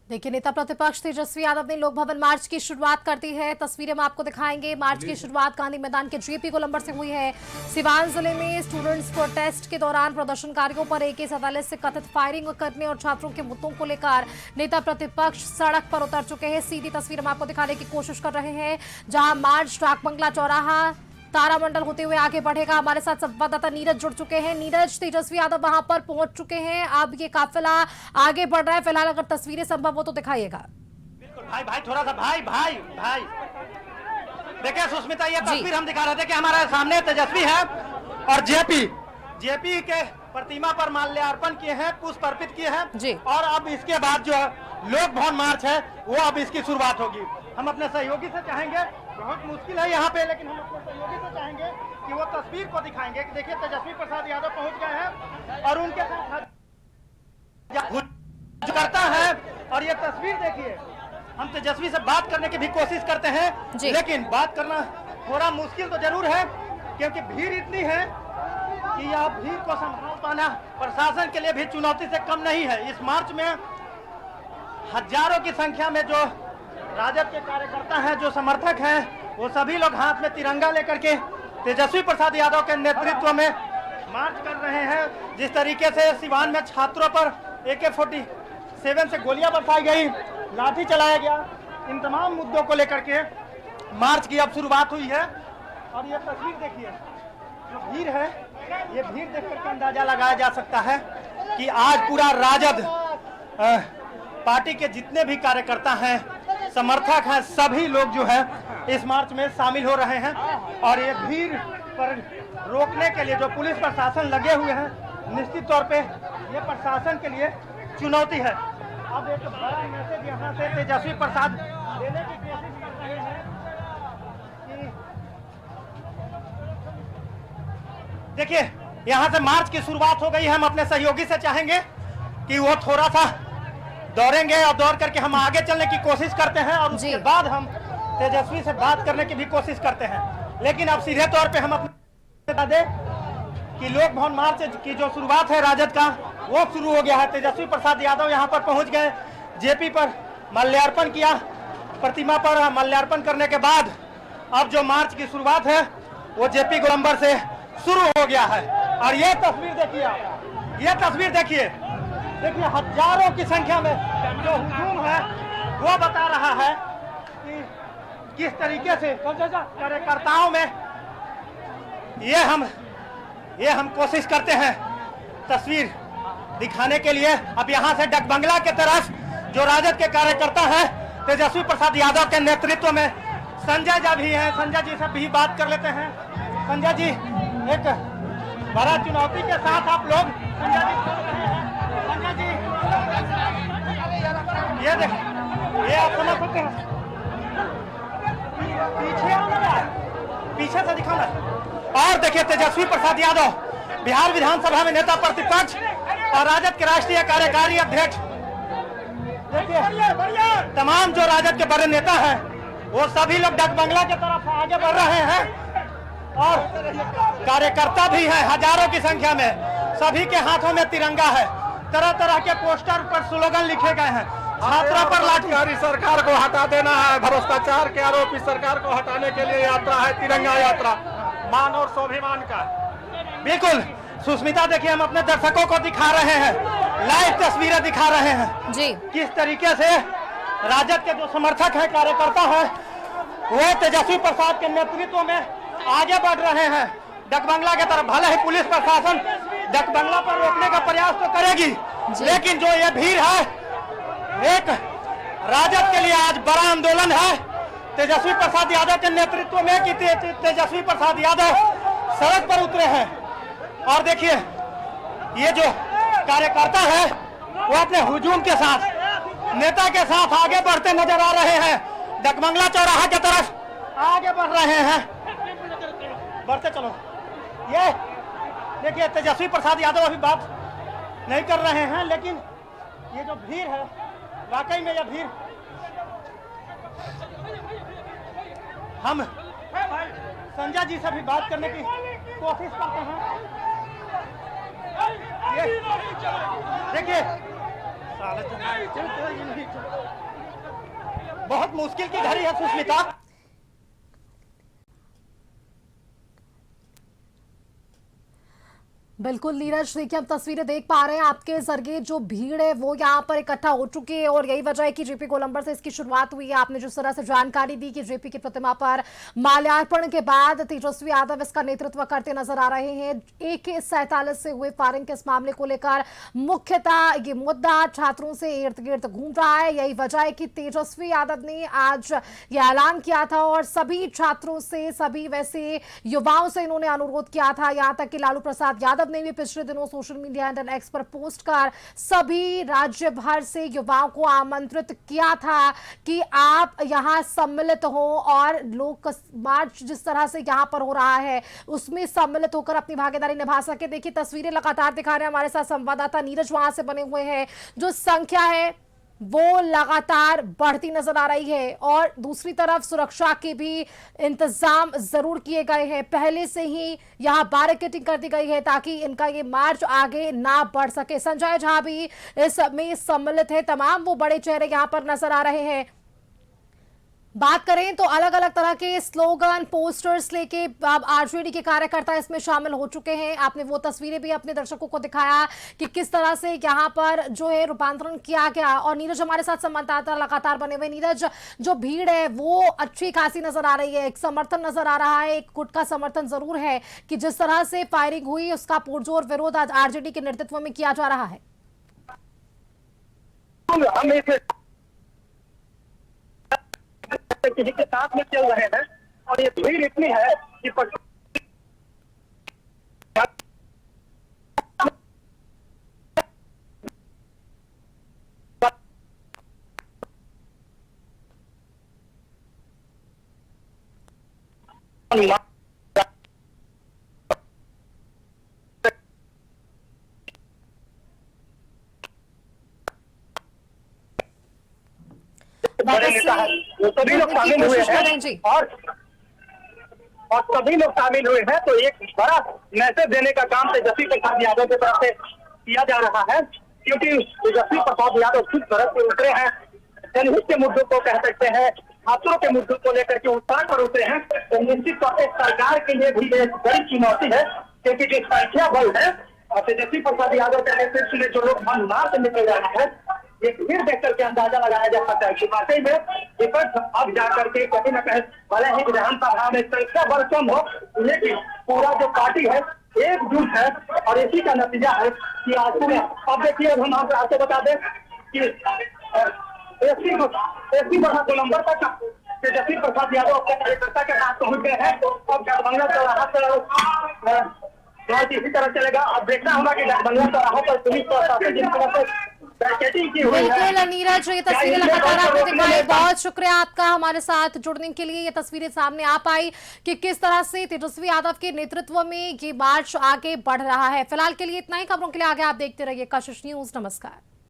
देखिए, नेता प्रतिपक्ष तेजस्वी यादव ने लोक भवन मार्च की शुरुआत कर दी है। तस्वीरें हम आपको दिखाएंगे। मार्च की शुरुआत गांधी मैदान के जेपी गोलंबर से हुई है। सिवान जिले में स्टूडेंट्स प्रोटेस्ट के दौरान प्रदर्शनकारियों पर AK-47 से कथित फायरिंग करने और छात्रों के मुद्दों को लेकर नेता प्रतिपक्ष सड़क पर उतर चुके हैं। सीधी तस्वीर हम आपको दिखाने की कोशिश कर रहे हैं, जहां मार्च डाक बंगला चौराहा तारामंडल होते हुए आगे बढ़ेगा। हमारे साथ संवाददाता नीरज जुड़ चुके हैं। नीरज, तेजस्वी यादव वहां पर पहुंच चुके हैं, अब ये काफिला आगे बढ़ रहा है। फिलहाल अगर तस्वीरें संभव हो तो दिखाइएगा। बिल्कुल भाई थोड़ा सा भाई देखिए सुष्मिता, ये तस्वीर हम दिखा रहे थे कि हमारे सामने तेजस्वी है और जेपी के प्रतिमा पर माल्यार्पण किए हैं, पुष्प अर्पित किए हैं और अब इसके बाद जो लोक भवन मार्च है वो अब इसकी शुरुआत होगी। हम अपने सहयोगी से चाहेंगे, बहुत मुश्किल है यहाँ पे, लेकिन हम अपने सहयोगी से चाहेंगे कि वो तस्वीर को दिखाएंगे कि देखिए तेजस्वी प्रसाद यादव पहुंच गए हैं और उनके साथ करता है। और ये तस्वीर देखिए, हम तेजस्वी से बात करने की भी कोशिश करते हैं, लेकिन बात करना थोड़ा मुश्किल तो जरूर है क्योंकि भीड़ इतनी है कि यह भीड़ को संभाल पाना प्रशासन के लिए भी चुनौती से कम नहीं है। इस मार्च में हजारों की संख्या में जो राजद के कार्यकर्ता हैं, जो समर्थक हैं, वो सभी लोग हाथ में तिरंगा लेकर के तेजस्वी प्रसाद यादव के नेतृत्व में मार्च कर रहे हैं। जिस तरीके से सिवान में छात्रों पर AK-47 से गोलियां बरसाई गई, लाठी चलाया गया, इन तमाम मुद्दों को लेकर के मार्च की अब शुरुआत हुई है। और ये तस्वीर देखिए, जो भीड़ है, ये भीड़ देख करके अंदाजा लगाया जा सकता है कि आज पूरा राजद पार्टी के जितने भी कार्यकर्ता हैं, समर्थक हैं, सभी लोग जो है इस मार्च में शामिल हो रहे हैं। और ये भीड़ पर रोकने के लिए जो पुलिस प्रशासन लगे हुए हैं, निश्चित तौर पे ये प्रशासन के लिए चुनौती है। अब एक बड़ा मैसेज यहाँ से तेजस्वी प्रसाद देने की कोशिश कर रहे हैं कि देखिए यहाँ से मार्च की शुरुआत हो गई है। हम अपने सहयोगी से चाहेंगे कि वो थोड़ा सा दौड़ेंगे और दौड़ करके हम आगे चलने की कोशिश करते हैं और उसके बाद हम तेजस्वी से बात करने की भी कोशिश करते हैं। लेकिन अब सीधे तौर पे हम अपने बता दें कि लोक भवन मार्च की जो शुरुआत है राजद का, वो शुरू हो गया है। तेजस्वी प्रसाद यादव यहाँ पर पहुँच गए, जेपी पर माल्यार्पण किया, प्रतिमा पर माल्यार्पण करने के बाद अब जो मार्च की शुरुआत है वो जेपी गोलंबर से शुरू हो गया है। और ये तस्वीर देखिए आप, ये तस्वीर देखिए हजारों की संख्या में जो हुजूम है वो बता रहा है कि किस तरीके से कार्यकर्ताओं में ये हम कोशिश करते हैं तस्वीर दिखाने के लिए। अब यहाँ से डाक बंगला के तरफ जो राजद के कार्यकर्ता हैं, तेजस्वी प्रसाद यादव के नेतृत्व में संजय जी भी हैं, संजय जी से भी बात कर लेते हैं। संजय जी, एक बड़ा चुनौती के साथ आप लोग संजय जी, ये देख, ये आप समझ सकते हैं, पीछे से दिखाना। और देखिए तेजस्वी प्रसाद यादव बिहार विधानसभा में नेता प्रतिपक्ष और राजद के राष्ट्रीय कार्यकारी अध्यक्ष, देखिए तमाम जो राजद के बड़े नेता हैं वो सभी लोग डाक बंगला की तरफ आगे बढ़ रहे हैं और कार्यकर्ता भी हैं हजारों की संख्या में, सभी के हाथों में तिरंगा है, तरह तरह के पोस्टर पर स्लोगन लिखे गए हैं। छात्रों पर लाठी, सरकार को हटा देना है, भ्रष्टाचार के आरोपी सरकार को हटाने के लिए यात्रा है, तिरंगा यात्रा, मान और स्वाभिमान का। बिल्कुल सुष्मिता, देखिए हम अपने दर्शकों को दिखा रहे हैं, लाइव तस्वीरें दिखा रहे हैं जी, किस तरीके से राजद के जो समर्थक हैं, कार्यकर्ता हैं, वो तेजस्वी प्रसाद के नेतृत्व में आगे बढ़ रहे हैं डाक बंगला के तरफ। भले ही पुलिस प्रशासन डाक बंगला पर रोकने का प्रयास तो करेगी, लेकिन जो ये भीड़ है, एक राजद के लिए आज बड़ा आंदोलन है तेजस्वी प्रसाद यादव के नेतृत्व में कि तेजस्वी प्रसाद यादव सड़क पर उतरे हैं। और देखिए ये जो कार्यकर्ता है वो अपने हुजूम के साथ, नेता के साथ आगे बढ़ते नजर आ रहे हैं, डाक बंगला चौराहा की तरफ आगे बढ़ रहे हैं। बढ़ते चलो। ये देखिए तेजस्वी प्रसाद यादव अभी बात नहीं कर रहे हैं, लेकिन ये जो भीड़ है, वाकई में यह भीड़, हम संजय जी से भी बात करने की कोशिश करते हैं। देखिए बहुत मुश्किल की घड़ी है सुष्मिता। बिल्कुल नीरज, देखिए हम तस्वीरें देख पा रहे हैं आपके जरिए, जो भीड़ है वो यहाँ पर इकट्ठा हो चुकी है और यही वजह है कि जेपी गोलंबर से इसकी शुरुआत हुई है। आपने जिस तरह से जानकारी दी कि जेपी की प्रतिमा पर माल्यार्पण के बाद तेजस्वी यादव इसका नेतृत्व करते नजर आ रहे हैं। AK-47 से हुए फायरिंग के इस मामले को लेकर मुख्यतः ये मुद्दा छात्रों से इर्द गिर्द घूम रहा है। यही वजह है कि तेजस्वी यादव ने आज ये ऐलान किया था और सभी छात्रों से, सभी वैसे युवाओं से इन्होंने अनुरोध किया था। यहाँ तक कि लालू प्रसाद यादव ने भी पिछले दिनों सोशल मीडिया हैंडल एक्स पर पोस्ट कर सभी राज्य भर से युवाओं को आमंत्रित किया था कि आप यहां सम्मिलित हो और लोक मार्च जिस तरह से यहां पर हो रहा है उसमें सम्मिलित होकर अपनी भागीदारी निभा सके। देखिए तस्वीरें लगातार दिखा रहे हैं हमारे साथ संवाददाता नीरज, वहां से बने हुए हैं। जो संख्या है वो लगातार बढ़ती नजर आ रही है और दूसरी तरफ सुरक्षा के भी इंतजाम जरूर किए गए हैं। पहले से ही यहां बैरिकेडिंग कर दी गई है ताकि इनका ये मार्च आगे ना बढ़ सके। संजय झा भी इसमें सम्मिलित है, तमाम वो बड़े चेहरे यहां पर नजर आ रहे हैं। बात करें तो अलग अलग तरह के स्लोगन, पोस्टर्स लेके आरजेडी के कार्यकर्ता इसमें शामिल हो चुके हैं। आपने वो तस्वीरें भी अपने दर्शकों को दिखाया कि किस तरह से यहाँ पर जो है रूपांतरण किया गया। और नीरज हमारे साथ संवाददाता लगातार बने हुए। नीरज, जो भीड़ है वो अच्छी खासी नजर आ रही है, एक समर्थन नजर आ रहा है, एक गुट का समर्थन जरूर है कि जिस तरह से फायरिंग हुई उसका पुरजोर विरोध आज आरजेडी के नेतृत्व में किया जा रहा है। किसी के साथ में चल रहे हैं और ये भीड़ इतनी है कि बड़े नेता है वो सभी लोग शामिल हुए हैं और सभी लोग शामिल हुए हैं। तो एक बड़ा मैसेज देने का काम तेजस्वी प्रसाद यादव की तरफ से किया जा रहा है, क्योंकि तेजस्वी प्रसाद यादव खुद सड़क पर उतरे हैं, जनहित के मुद्दों को कह सकते हैं, छात्रों के मुद्दों को लेकर के उत्तर पर उतरे हैं। तो निश्चित तौर पर सरकार के लिए भी एक बड़ी चुनौती है, क्योंकि जो संख्या बल है और तेजस्वी प्रसाद यादव के नेतृत्व में जो लोग मार से निकल रहा है, ये भीड़ देख करके अंदाजा लगाया जा सकता है कि वाकई में विपक्ष अब जाकर के कहीं न कहीं भले ही विधानसभा में संख्या बल कम हो, लेकिन पूरा जो पार्टी है एकजुट है और इसी का नतीजा है कि आज में अब देखिए हम आपको बता दें कि एसपी गोलंबर तक तेजस्वी प्रसाद यादव अपने कार्यकर्ता के साथ पहुंच गए हैं। अब गठबंधन चौराहा इसी तरह चलेगा। अब देखना होगा कि गठबंधन चौराहों पर पुलिस प्रशासन जिस तरह से बिल्कुल नीरज, ये तस्वीरें लगातार आपको दिखाई, बहुत शुक्रिया आपका हमारे साथ जुड़ने के लिए। ये तस्वीरें सामने आ पाई कि किस तरह से तेजस्वी यादव के नेतृत्व में ये मार्च आगे बढ़ रहा है। फिलहाल के लिए इतना ही, खबरों के लिए आगे आप देखते रहिए कशिश न्यूज। नमस्कार।